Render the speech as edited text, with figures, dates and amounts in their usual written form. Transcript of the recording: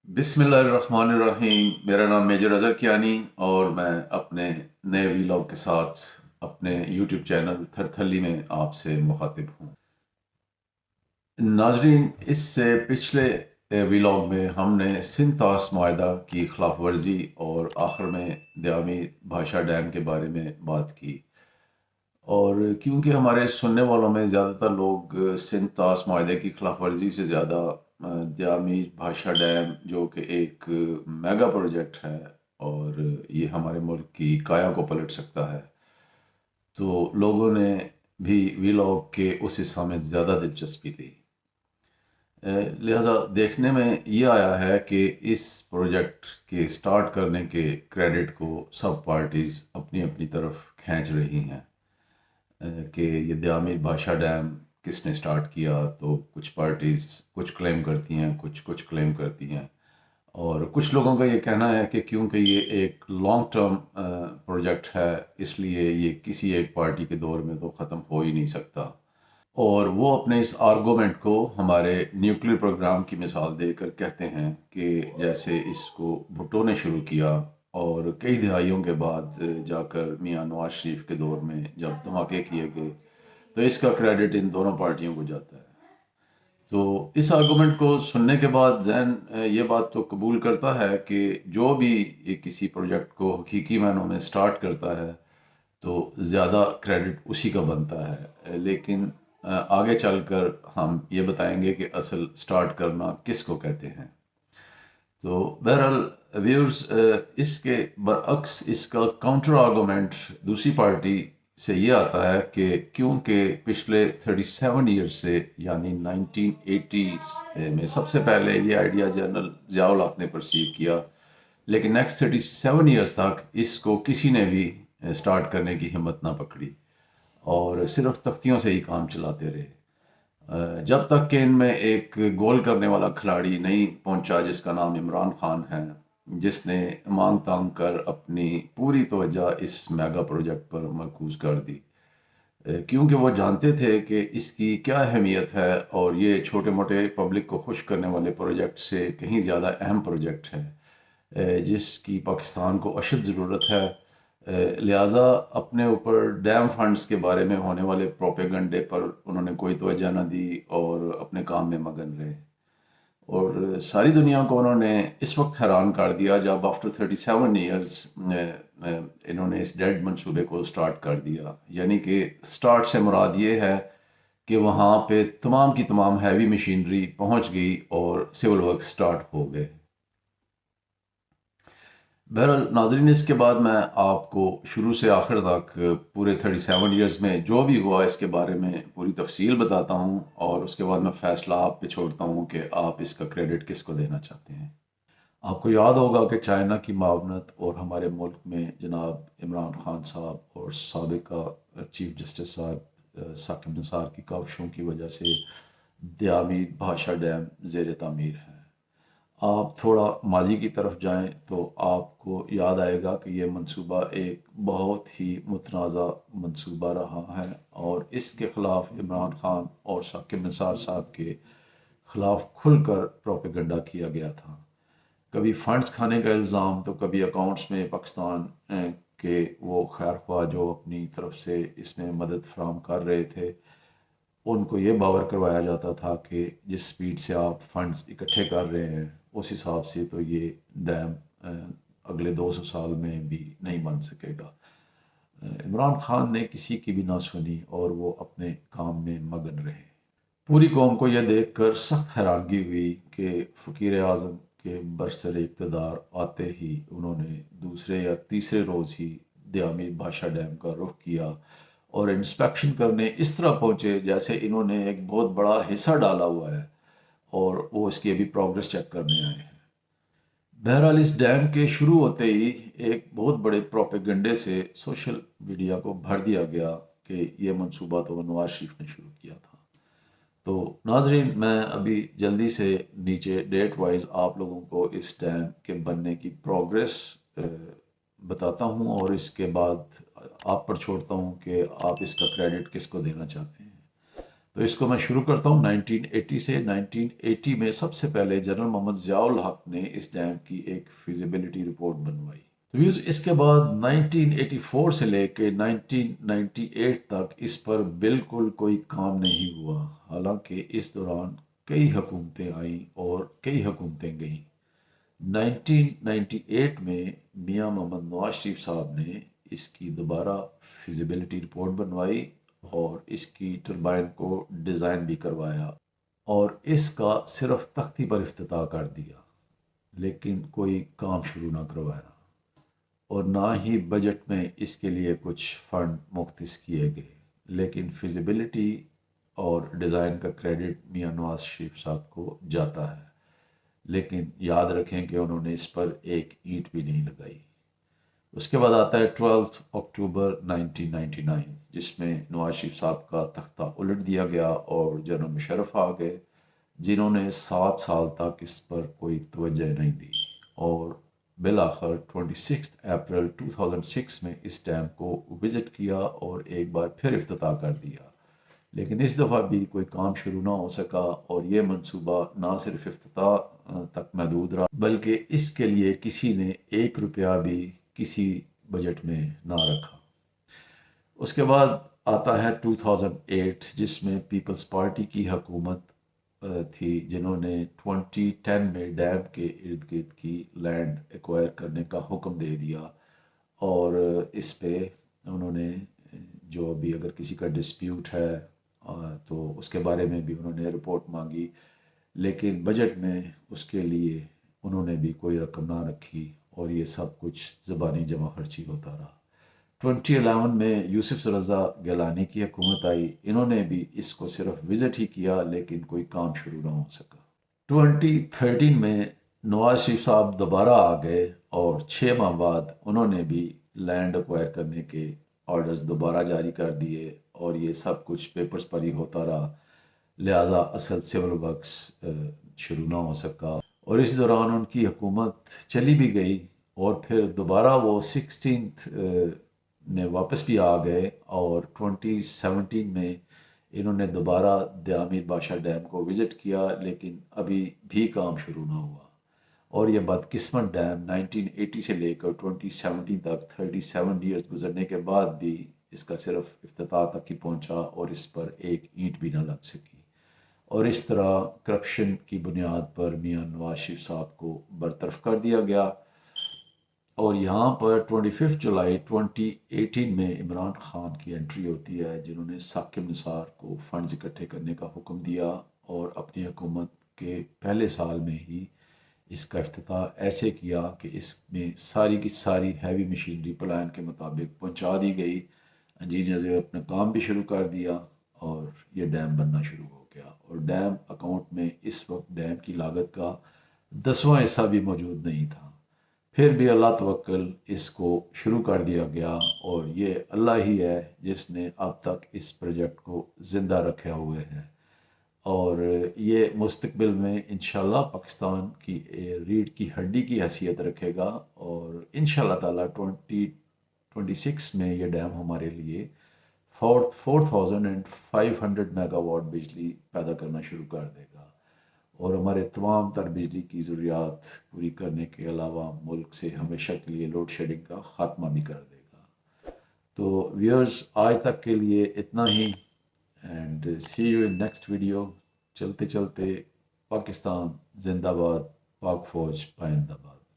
بسم اللہ الرحمن الرحیم۔ میرا نام میجر اظہر کیانی اور میں اپنے نئے ویلاگ کے ساتھ اپنے یوٹیوب چینل تھرتھلی میں آپ سے مخاطب ہوں۔ ناظرین، اس سے پچھلے ویلاگ میں ہم نے سندھ طاس معاہدہ کی خلاف ورزی اور آخر میں دیامی بھاشا ڈیم کے بارے میں بات کی، اور کیونکہ ہمارے سننے والوں میں زیادہ تر لوگ سندھ طاس معاہدے کی خلاف ورزی سے زیادہ دیامی بھاشا ڈیم جو کہ ایک میگا پروجیکٹ ہے اور یہ ہمارے ملک کی کایا کو پلٹ سکتا ہے، تو لوگوں نے بھی ویلاگ کے اس حصہ میں زیادہ دلچسپی لی۔ لہٰذا دیکھنے میں یہ آیا ہے کہ اس پروجیکٹ کے سٹارٹ کرنے کے کریڈٹ کو سب پارٹیز اپنی اپنی طرف کھینچ رہی ہیں کہ یہ دیامی بھاشا ڈیم کس نے سٹارٹ کیا، تو کچھ پارٹیز کچھ کلیم کرتی ہیں، کچھ کلیم کرتی ہیں، اور کچھ لوگوں کا یہ کہنا ہے کہ کیونکہ یہ ایک لانگ ٹرم پروجیکٹ ہے، اس لیے یہ کسی ایک پارٹی کے دور میں تو ختم ہو ہی نہیں سکتا، اور وہ اپنے اس آرگومنٹ کو ہمارے نیوکلیر پروگرام کی مثال دے کر کہتے ہیں کہ جیسے اس کو بھٹو نے شروع کیا اور کئی دہائیوں کے بعد جا کر میاں نواز شریف کے دور میں جب دھماکے کیے گئے، تو اس کا کریڈٹ ان دونوں پارٹیوں کو جاتا ہے۔ تو اس آرگومنٹ کو سننے کے بعد ذہن یہ بات تو قبول کرتا ہے کہ جو بھی کسی پروجیکٹ کو حقیقی معنوں میں سٹارٹ کرتا ہے تو زیادہ کریڈٹ اسی کا بنتا ہے، لیکن آگے چل کر ہم یہ بتائیں گے کہ اصل سٹارٹ کرنا کس کو کہتے ہیں۔ تو بہرحال ویورز، اس کے برعکس اس کا کاؤنٹر آرگومنٹ دوسری پارٹی سے یہ آتا ہے کہ کیونکہ پچھلے 37 ایئرز سے یعنی 1980s میں سب سے پہلے یہ آئیڈیا جنرل ضیاء الحق نے پرسیو کیا، لیکن نیکسٹ 37 ایئرز تک اس کو کسی نے بھی سٹارٹ کرنے کی ہمت نہ پکڑی اور صرف تختیوں سے ہی کام چلاتے رہے، جب تک کہ ان میں ایک گول کرنے والا کھلاڑی نہیں پہنچا جس کا نام عمران خان ہے، جس نے مانگ تانگ کر اپنی پوری توجہ اس میگا پروجیکٹ پر مرکوز کر دی، کیونکہ وہ جانتے تھے کہ اس کی کیا اہمیت ہے اور یہ چھوٹے موٹے پبلک کو خوش کرنے والے پروجیکٹ سے کہیں زیادہ اہم پروجیکٹ ہے جس کی پاکستان کو اشد ضرورت ہے۔ لہٰذا اپنے اوپر ڈیم فنڈز کے بارے میں ہونے والے پروپیگنڈے پر انہوں نے کوئی توجہ نہ دی اور اپنے کام میں مگن رہے، اور ساری دنیا کو انہوں نے اس وقت حیران کر دیا جب آفٹر 37 ایئرز انہوں نے اس ڈیڈ منصوبے کو سٹارٹ کر دیا، یعنی کہ سٹارٹ سے مراد یہ ہے کہ وہاں پہ تمام کی تمام ہیوی مشینری پہنچ گئی اور سول ورک سٹارٹ ہو گئے۔ بہرحال ناظرین، اس کے بعد میں آپ کو شروع سے آخر تک پورے 37 ایئرز میں جو بھی ہوا اس کے بارے میں پوری تفصیل بتاتا ہوں، اور اس کے بعد میں فیصلہ آپ پہ چھوڑتا ہوں کہ آپ اس کا کریڈٹ کس کو دینا چاہتے ہیں۔ آپ کو یاد ہوگا کہ چائنا کی معاونت اور ہمارے ملک میں جناب عمران خان صاحب اور سابقہ چیف جسٹس صاحب ثاقب نثار کی کاوشوں کی وجہ سے دیامی بھاشا ڈیم زیر تعمیر ہے۔ آپ تھوڑا ماضی کی طرف جائیں تو آپ کو یاد آئے گا کہ یہ منصوبہ ایک بہت ہی متنازع منصوبہ رہا ہے، اور اس کے خلاف عمران خان اور ثاقب نثار صاحب کے خلاف کھل کر پروپیگنڈا کیا گیا تھا۔ کبھی فنڈز کھانے کا الزام، تو کبھی اکاؤنٹس میں پاکستان کے وہ خیر خواہ جو اپنی طرف سے اس میں مدد فراہم کر رہے تھے، ان کو یہ باور کروایا جاتا تھا کہ جس سپیڈ سے آپ فنڈز اکٹھے کر رہے ہیں اس حساب سے تو یہ ڈیم اگلے 200 سال میں بھی نہیں بن سکے گا۔ عمران خان نے کسی کی بھی نہ سنی اور وہ اپنے کام میں مگن رہے۔ پوری قوم کو یہ دیکھ کر سخت حیرانگی ہوئی کہ فقیر اعظم کے برسر اقتدار آتے ہی انہوں نے دوسرے یا تیسرے روز ہی دیامی بھاشا ڈیم کا رخ کیا اور انسپیکشن کرنے اس طرح پہنچے جیسے انہوں نے ایک بہت بڑا حصہ ڈالا ہوا ہے اور وہ اس کی ابھی پروگرس چیک کرنے آئے ہیں۔ بہرحال اس ڈیم کے شروع ہوتے ہی ایک بہت بڑے پروپیگنڈے سے سوشل میڈیا کو بھر دیا گیا کہ یہ منصوبہ تو نواز شریف نے شروع کیا تھا۔ تو ناظرین، میں ابھی جلدی سے نیچے ڈیٹ وائز آپ لوگوں کو اس ڈیم کے بننے کی پروگرس بتاتا ہوں، اور اس کے بعد آپ پر چھوڑتا ہوں کہ آپ اس کا کریڈٹ کس کو دینا چاہتے ہیں۔ تو اس کو میں شروع کرتا ہوں 1980 سے۔ 1980 میں سب سے پہلے جنرل محمد ضیاء الحق نے اس ڈیم کی ایک فیزیبلٹی رپورٹ بنوائی۔ تو اس کے بعد 1984 سے لے کے 1998 تک اس پر بالکل کوئی کام نہیں ہوا، حالانکہ اس دوران کئی حکومتیں آئیں اور کئی حکومتیں گئیں۔ 1998 میں میاں محمد نواز شریف صاحب نے اس کی دوبارہ فیزیبلٹی رپورٹ بنوائی اور اس کی ٹربائن کو ڈیزائن بھی کروایا اور اس کا صرف تختی پر افتتاح کر دیا، لیکن کوئی کام شروع نہ کروایا اور نہ ہی بجٹ میں اس کے لیے کچھ فنڈ مختص کیے گئے۔ لیکن فیزیبلٹی اور ڈیزائن کا کریڈٹ میاں نواز شریف صاحب کو جاتا ہے، لیکن یاد رکھیں کہ انہوں نے اس پر ایک اینٹ بھی نہیں لگائی۔ اس کے بعد آتا ہے 12 اکتوبر 1999، جس میں نواز شریف صاحب کا تختہ الٹ دیا گیا اور جنرل مشرف آ گئے، جنہوں نے 7 سال تک اس پر کوئی توجہ نہیں دی اور بالآخر 26 اپریل 2006 میں اس ڈیم کو وزٹ کیا اور ایک بار پھر افتتاح کر دیا۔ لیکن اس دفعہ بھی کوئی کام شروع نہ ہو سکا اور یہ منصوبہ نہ صرف افتتاح تک محدود رہا بلکہ اس کے لیے کسی نے 1 روپیہ بھی کسی بجٹ میں نہ رکھا۔ اس کے بعد آتا ہے 2008، جس میں پیپلز پارٹی کی حکومت تھی، جنہوں نے 2010 میں ڈیم کے ارد گرد کی لینڈ ایکوائر کرنے کا حکم دے دیا اور اس پہ انہوں نے جو بھی اگر کسی کا ڈسپیوٹ ہے تو اس کے بارے میں بھی انہوں نے رپورٹ مانگی، لیکن بجٹ میں اس کے لیے انہوں نے بھی کوئی رقم نہ رکھی اور یہ سب کچھ زبانی جمع خرچی ہوتا رہا۔ 2011 میں یوسف رضا گیلانی کی حکومت آئی، انہوں نے بھی اس کو صرف وزٹ ہی کیا لیکن کوئی کام شروع نہ ہو سکا۔ 2013 میں نواز شریف صاحب دوبارہ آ گئے اور 6 ماہ بعد انہوں نے بھی لینڈ ایکوائر کرنے کے آرڈرز دوبارہ جاری کر دیے اور یہ سب کچھ پیپرز پر ہی ہوتا رہا، لہٰذا اصل سول ورکس شروع نہ ہو سکا اور اس دوران ان کی حکومت چلی بھی گئی اور پھر دوبارہ وہ 16 میں واپس بھی آ گئے اور 2017 میں انہوں نے دوبارہ دیامیر بادشاہ ڈیم کو وزٹ کیا، لیکن ابھی بھی کام شروع نہ ہوا اور یہ بدقسمت ڈیم 1980 سے لے کر 2017 تک 37 ایئرز گزرنے کے بعد بھی اس کا صرف افتتاح تک ہی پہنچا اور اس پر ایک اینٹ بھی نہ لگ سکی اور اس طرح کرپشن کی بنیاد پر میاں نواز شریف صاحب کو برطرف کر دیا گیا۔ اور یہاں پر 25 جولائی 2018 میں عمران خان کی انٹری ہوتی ہے، جنہوں نے ثاقب نثار کو فنڈز اکٹھے کرنے کا حکم دیا اور اپنی حکومت کے پہلے سال میں ہی اس کا افتتاح ایسے کیا کہ اس میں ساری کی ساری ہیوی مشینری پلان کے مطابق پہنچا دی گئی، انجینئرز نے اپنا کام بھی شروع کر دیا اور یہ ڈیم بننا شروع ہو گیا اور ڈیم اکاؤنٹ میں اس وقت ڈیم کی لاگت کا 10واں حصہ بھی موجود نہیں تھا، پھر بھی اللہ توکل اس کو شروع کر دیا گیا اور یہ اللہ ہی ہے جس نے اب تک اس پروجیکٹ کو زندہ رکھے ہوئے ہے اور یہ مستقبل میں انشاءاللہ پاکستان کی ریڑھ کی ہڈی کی حیثیت رکھے گا اور انشاءاللہ تعالیٰ 2026 میں یہ ڈیم ہمارے لیے 4500 میگا واٹ بجلی پیدا کرنا شروع کر دے گا اور ہمارے تمام تر بجلی کی ضروریات پوری کرنے کے علاوہ ملک سے ہمیشہ کے لیے لوڈ شیڈنگ کا خاتمہ بھی کر دے گا۔ تو ویورز آج تک کے لیے اتنا ہی، and see you in next video. چلتے چلتے پاکستان زندہ باد، پاک فوج پائندہ باد۔